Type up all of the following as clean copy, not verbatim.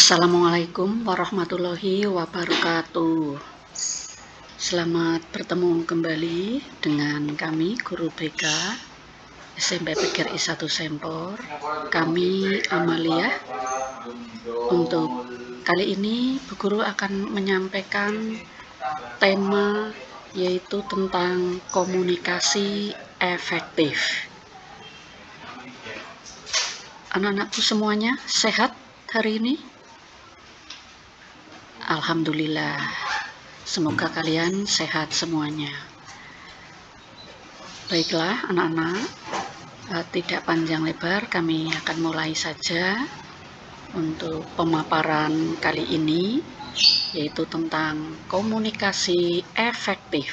Assalamualaikum warahmatullahi wabarakatuh. Selamat bertemu kembali dengan kami, Guru BK SMP PGRI 1 Sempor. Kami Amalia. Untuk kali ini Bu Guru akan menyampaikan tema yaitu tentang komunikasi efektif. Anak-anakku semuanya sehat hari ini? Alhamdulillah, semoga kalian sehat semuanya. Baiklah anak-anak, tidak panjang lebar, kami akan mulai saja untuk pemaparan kali ini, yaitu tentang komunikasi efektif.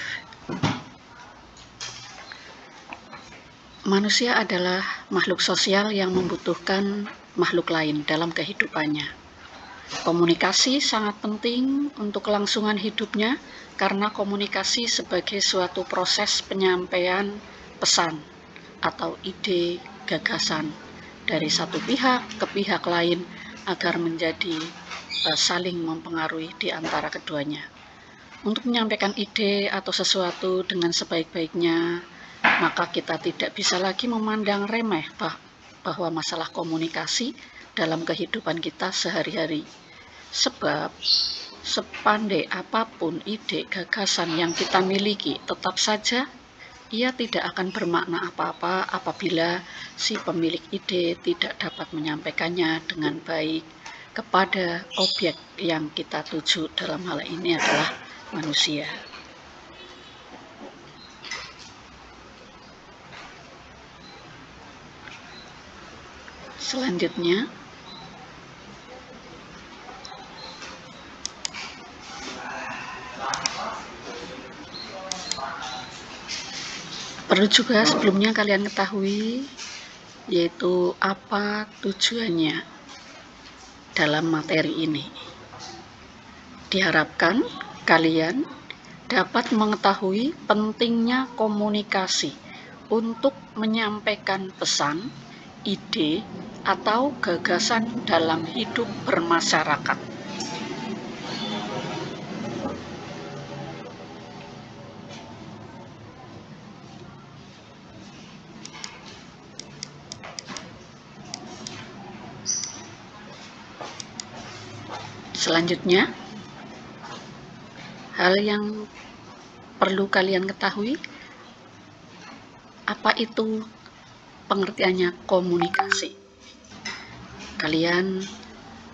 Manusia adalah makhluk sosial yang membutuhkan makhluk lain dalam kehidupannya. Komunikasi sangat penting untuk kelangsungan hidupnya karena komunikasi sebagai suatu proses penyampaian pesan atau ide gagasan dari satu pihak ke pihak lain agar menjadi saling mempengaruhi di antara keduanya. Untuk menyampaikan ide atau sesuatu dengan sebaik-baiknya, maka kita tidak bisa lagi memandang remeh bahwa masalah komunikasi dalam kehidupan kita sehari-hari. Sebab sepandai apapun ide gagasan yang kita miliki, tetap saja ia tidak akan bermakna apa-apa apabila si pemilik ide tidak dapat menyampaikannya dengan baik kepada objek yang kita tuju, dalam hal ini adalah manusia. Selanjutnya, perlu juga sebelumnya kalian ketahui yaitu apa tujuannya dalam materi ini. Diharapkan kalian dapat mengetahui pentingnya komunikasi untuk menyampaikan pesan, ide, atau gagasan dalam hidup bermasyarakat. Selanjutnya, hal yang perlu kalian ketahui, apa itu pengertiannya komunikasi. Kalian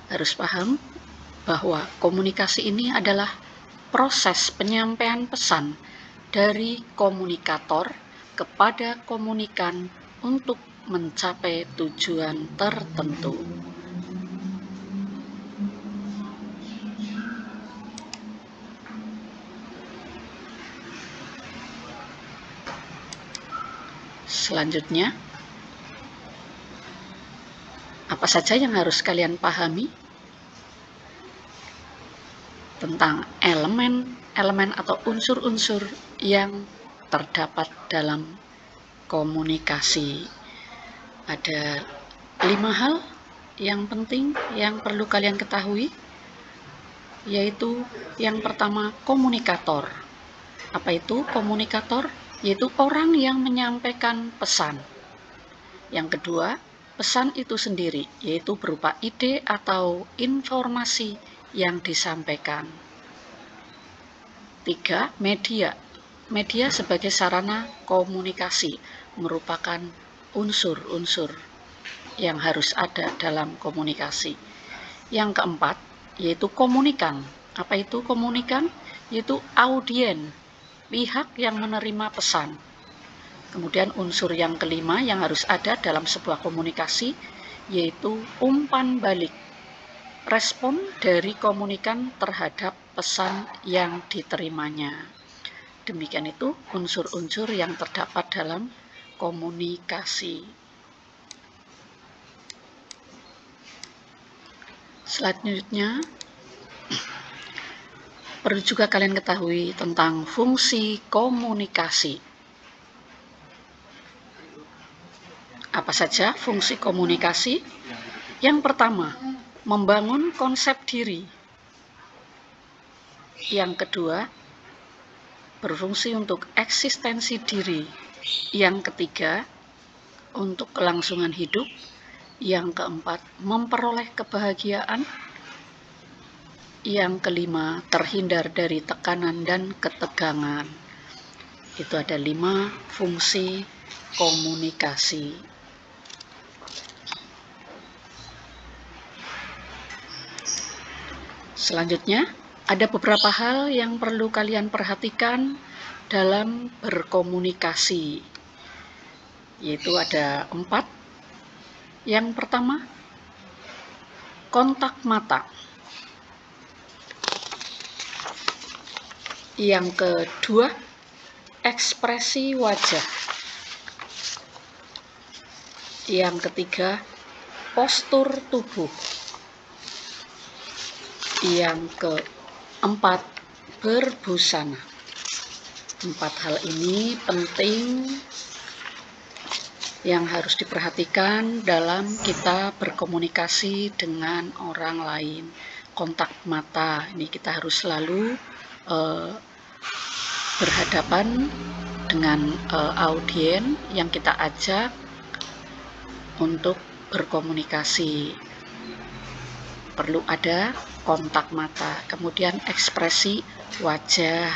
harus paham bahwa komunikasi ini adalah proses penyampaian pesan dari komunikator kepada komunikan untuk mencapai tujuan tertentu. Selanjutnya, apa saja yang harus kalian pahami tentang elemen atau unsur-unsur yang terdapat dalam komunikasi. Ada 5 hal yang penting yang perlu kalian ketahui, yaitu yang pertama, komunikator. Apa itu komunikator? Yaitu orang yang menyampaikan pesan. Yang kedua, pesan itu sendiri, yaitu berupa ide atau informasi yang disampaikan. 3, media. Media sebagai sarana komunikasi merupakan unsur-unsur yang harus ada dalam komunikasi. Yang keempat, yaitu komunikan. Apa itu komunikan? Yaitu audien, pihak yang menerima pesan. Kemudian unsur yang kelima yang harus ada dalam sebuah komunikasi, yaitu umpan balik, respon dari komunikan terhadap pesan yang diterimanya. Demikian itu unsur-unsur yang terdapat dalam komunikasi. Selanjutnya, perlu juga kalian ketahui tentang fungsi komunikasi. Apa saja fungsi komunikasi? Yang pertama, membangun konsep diri. Yang kedua, berfungsi untuk eksistensi diri. Yang ketiga, untuk kelangsungan hidup. Yang keempat, memperoleh kebahagiaan. Yang kelima, terhindar dari tekanan dan ketegangan. Itu ada 5 fungsi komunikasi. Selanjutnya, ada beberapa hal yang perlu kalian perhatikan dalam berkomunikasi, yaitu ada 4. Yang pertama, kontak mata. Yang kedua, ekspresi wajah. Yang ketiga, postur tubuh. Yang keempat, berbusana. 4 hal ini penting yang harus diperhatikan dalam kita berkomunikasi dengan orang lain. Kontak mata, ini kita harus selalu berhadapan dengan audien yang kita ajak untuk berkomunikasi. Perlu ada kontak mata, kemudian ekspresi wajah.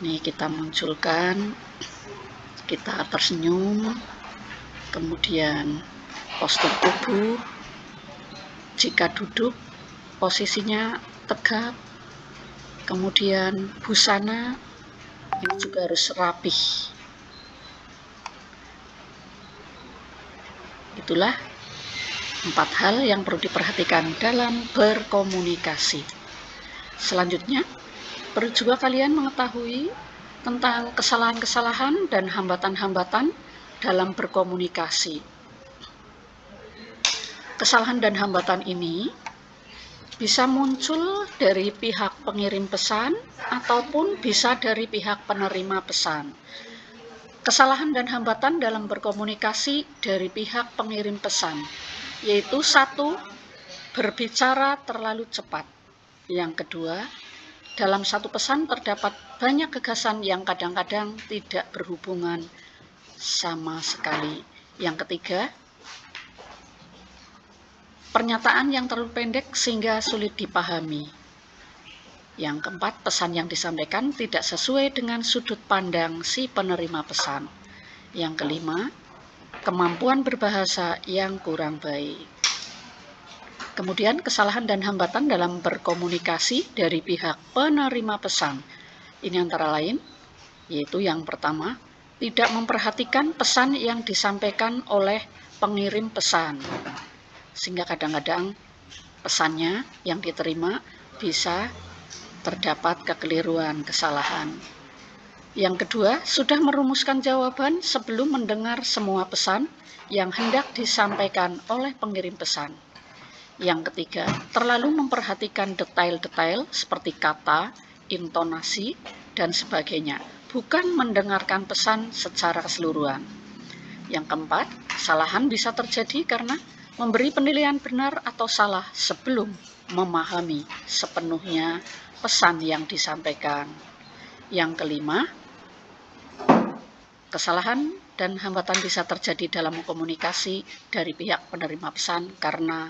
Nih kita munculkan, kita tersenyum, kemudian postur tubuh, jika duduk posisinya tegap, kemudian busana ini juga harus rapih. Itulah 4 hal yang perlu diperhatikan dalam berkomunikasi. Selanjutnya, perlu juga kalian mengetahui tentang kesalahan-kesalahan dan hambatan-hambatan dalam berkomunikasi. Kesalahan dan hambatan ini bisa muncul dari pihak pengirim pesan ataupun bisa dari pihak penerima pesan. Kesalahan dan hambatan dalam berkomunikasi dari pihak pengirim pesan, yaitu 1, berbicara terlalu cepat. Yang kedua, dalam satu pesan terdapat banyak gagasan yang kadang-kadang tidak berhubungan sama sekali. Yang ketiga, pernyataan yang terlalu pendek sehingga sulit dipahami. Yang keempat, pesan yang disampaikan tidak sesuai dengan sudut pandang si penerima pesan. Yang kelima, kemampuan berbahasa yang kurang baik. Kemudian kesalahan dan hambatan dalam berkomunikasi dari pihak penerima pesan. Ini antara lain, yaitu yang pertama, tidak memperhatikan pesan yang disampaikan oleh pengirim pesan. Sehingga kadang-kadang pesannya yang diterima bisa terdapat kekeliruan, kesalahan. Yang kedua, sudah merumuskan jawaban sebelum mendengar semua pesan yang hendak disampaikan oleh pengirim pesan. Yang ketiga, terlalu memperhatikan detail-detail seperti kata, intonasi, dan sebagainya, bukan mendengarkan pesan secara keseluruhan. Yang keempat, kesalahan bisa terjadi karena memberi penilaian benar atau salah sebelum memahami sepenuhnya pesan yang disampaikan. Yang kelima, kesalahan dan hambatan bisa terjadi dalam komunikasi dari pihak penerima pesan karena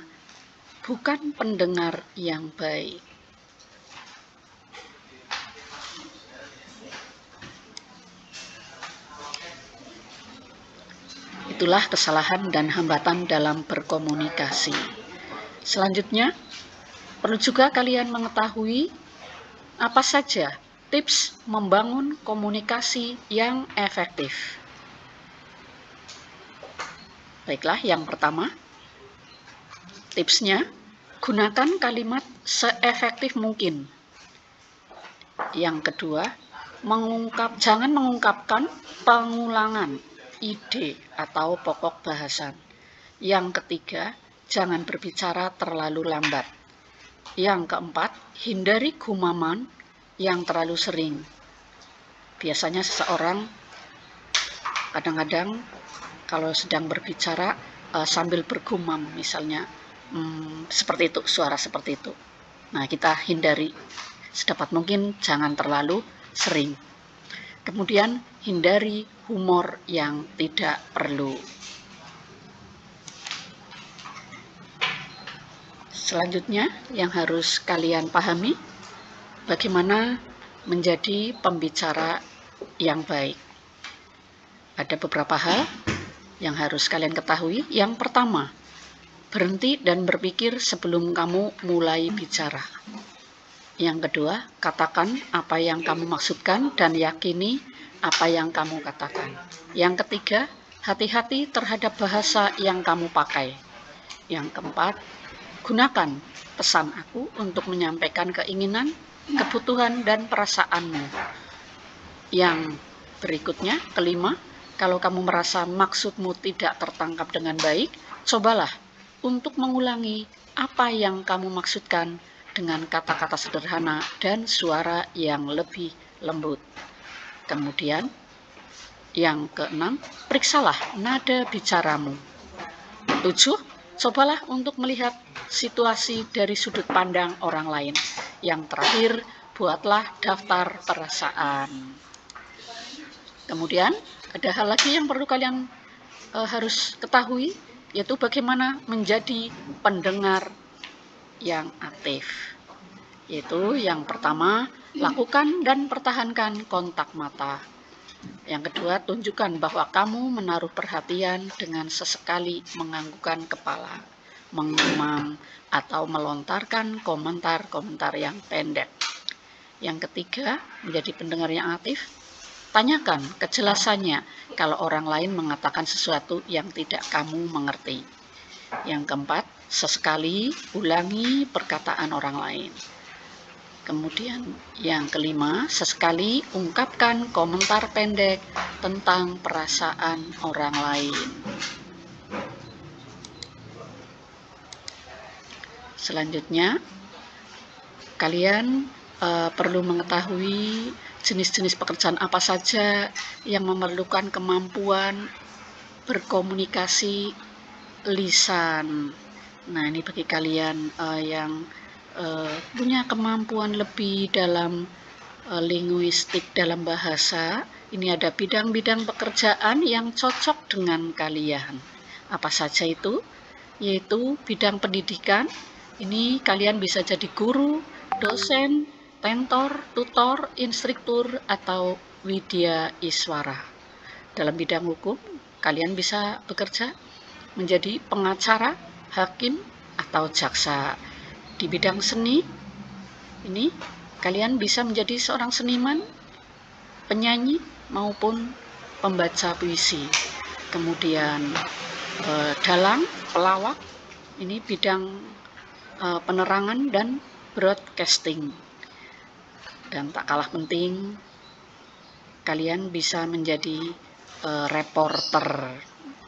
bukan pendengar yang baik. Itulah kesalahan dan hambatan dalam berkomunikasi. Selanjutnya, perlu juga kalian mengetahui apa saja tips membangun komunikasi yang efektif. Baiklah, yang pertama, tipsnya, gunakan kalimat seefektif mungkin. Yang kedua, jangan mengungkapkan pengulangan ide atau pokok bahasan. Yang ketiga, jangan berbicara terlalu lambat. Yang keempat, hindari gumaman yang terlalu sering. Biasanya seseorang kadang-kadang kalau sedang berbicara sambil bergumam, misalnya seperti itu, suara seperti itu. Nah, kita hindari sedapat mungkin, jangan terlalu sering. Kemudian hindari humor yang tidak perlu. Selanjutnya yang harus kalian pahami, bagaimana menjadi pembicara yang baik. Ada beberapa hal yang harus kalian ketahui. Yang pertama, berhenti dan berpikir sebelum kamu mulai bicara. Yang kedua, katakan apa yang kamu maksudkan dan yakini apa yang kamu katakan. Yang ketiga, hati-hati terhadap bahasa yang kamu pakai. Yang keempat, gunakan pesan aku untuk menyampaikan keinginan, kebutuhan, dan perasaanmu. Yang berikutnya, kelima, kalau kamu merasa maksudmu tidak tertangkap dengan baik, cobalah untuk mengulangi apa yang kamu maksudkan dengan kata-kata sederhana dan suara yang lebih lembut. Kemudian, yang keenam, periksalah nada bicaramu. 7. Cobalah untuk melihat situasi dari sudut pandang orang lain. Yang terakhir, buatlah daftar perasaan. Kemudian, ada hal lagi yang perlu kalian harus ketahui, yaitu bagaimana menjadi pendengar yang aktif. Yaitu yang pertama, lakukan dan pertahankan kontak mata. Yang kedua, tunjukkan bahwa kamu menaruh perhatian dengan sesekali menganggukkan kepala, mengumam, atau melontarkan komentar-komentar yang pendek. Yang ketiga, menjadi pendengar yang aktif, tanyakan kejelasannya kalau orang lain mengatakan sesuatu yang tidak kamu mengerti. Yang keempat, sesekali ulangi perkataan orang lain. Kemudian yang kelima, sesekali ungkapkan komentar pendek tentang perasaan orang lain. Selanjutnya, kalian perlu mengetahui jenis-jenis pekerjaan apa saja yang memerlukan kemampuan berkomunikasi lisan. Nah, ini bagi kalian yang punya kemampuan lebih dalam linguistik dalam bahasa, ini ada bidang-bidang pekerjaan yang cocok dengan kalian. Apa saja itu? Yaitu bidang pendidikan. Ini kalian bisa jadi guru, dosen, mentor, tutor, instruktur, atau widya iswara. Dalam bidang hukum, kalian bisa bekerja menjadi pengacara, hakim, atau jaksa. Di bidang seni, ini kalian bisa menjadi seorang seniman, penyanyi, maupun pembaca puisi. Kemudian dalang, pelawak, ini bidang penerangan dan broadcasting. Dan tak kalah penting, kalian bisa menjadi reporter,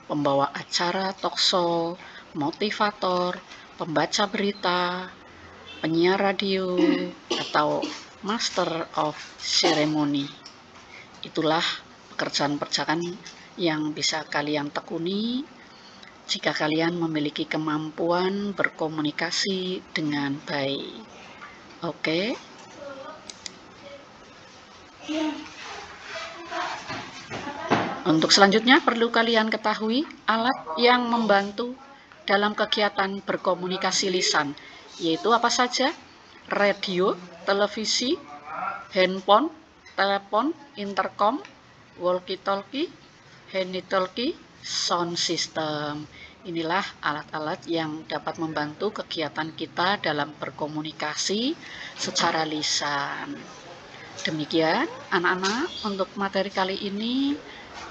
pembawa acara talkshow, motivator, pembaca berita, penyiar radio, atau master of ceremony. Itulah pekerjaan-pekerjaan yang bisa kalian tekuni jika kalian memiliki kemampuan berkomunikasi dengan baik. Oke. Untuk selanjutnya perlu kalian ketahui alat yang membantu dalam kegiatan berkomunikasi lisan, yaitu apa saja? Radio, televisi, handphone, telepon, intercom, walkie-talkie, handy-talkie, sound system. Inilah alat-alat yang dapat membantu kegiatan kita dalam berkomunikasi secara lisan. Demikian anak-anak untuk materi kali ini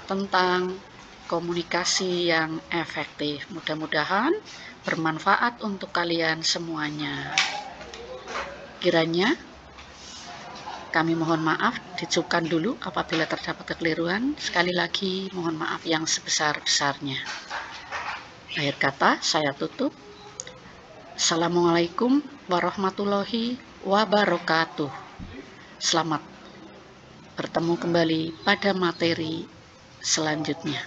tentang komunikasi yang efektif. Mudah-mudahan bermanfaat untuk kalian semuanya. Kiranya kami mohon maaf, dicukupkan dulu apabila terdapat kekeliruan. Sekali lagi mohon maaf yang sebesar-besarnya. Akhir kata saya tutup. Assalamualaikum warahmatullahi wabarakatuh. Selamat bertemu kembali pada materi selanjutnya.